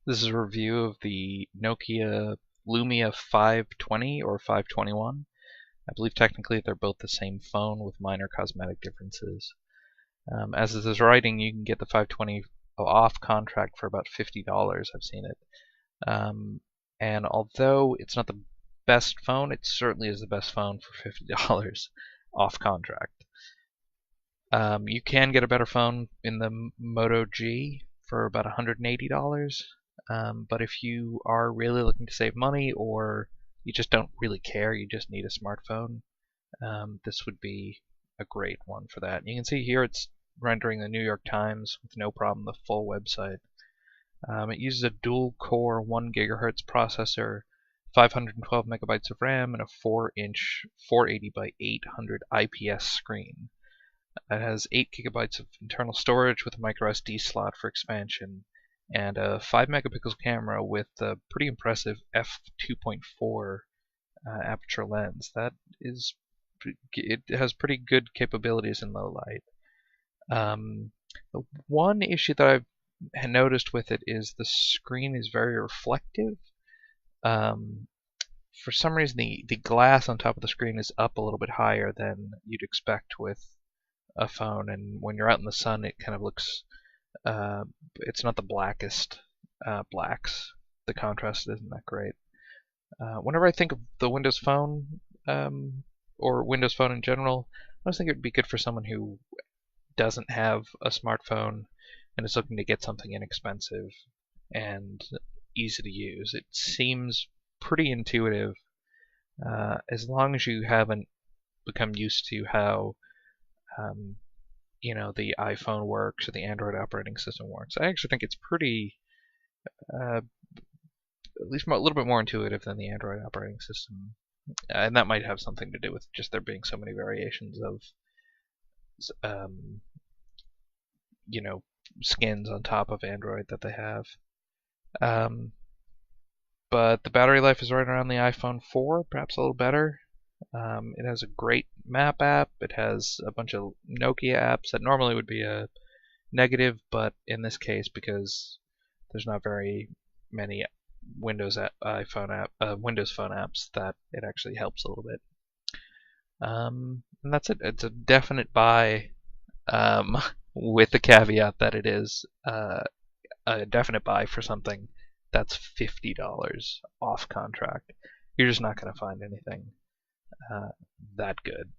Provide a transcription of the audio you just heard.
This is a review of the Nokia Lumia 520 or 521. I believe technically they're both the same phone with minor cosmetic differences. As of this writing, you can get the 520 off contract for about $50. I've seen it. And although it's not the best phone, it certainly is the best phone for $50 off contract. You can get a better phone in the Moto G for about $180. But if you are really looking to save money or you just don't really care, you just need a smartphone, this would be a great one for that. You can see here it's rendering the New York Times with no problem, the full website. It uses a dual-core 1 GHz processor, 512 megabytes of RAM, and a 4-inch 480 by 800 IPS screen. It has 8 gigabytes of internal storage with a micro SD slot for expansion, and a 5 megapixel camera with a pretty impressive f2.4 aperture lens. It has pretty good capabilities in low light. The one issue that I've noticed with it is the screen is very reflective. For some reason, the glass on top of the screen is up a little bit higher than you'd expect with a phone, and when you're out in the sun, it kind of looks. It's not the blackest blacks. The contrast isn't that great. Whenever I think of the Windows Phone, or Windows Phone in general, I always think it would be good for someone who doesn't have a smartphone and is looking to get something inexpensive and easy to use. It seems pretty intuitive, as long as you haven't become used to how the iPhone works or the Android operating system works. I actually think it's pretty, at least a little bit more intuitive than the Android operating system. And that might have something to do with just there being so many variations of, skins on top of Android that they have. But the battery life is right around the iPhone 4, perhaps a little better. It has a great map app. It has a bunch of Nokia apps that normally would be a negative, but in this case, because there's not very many Windows Phone apps, that it actually helps a little bit. And that's it. It's a definite buy, with the caveat that it is a definite buy for something that's $50 off contract. You're just not going to find anything that good.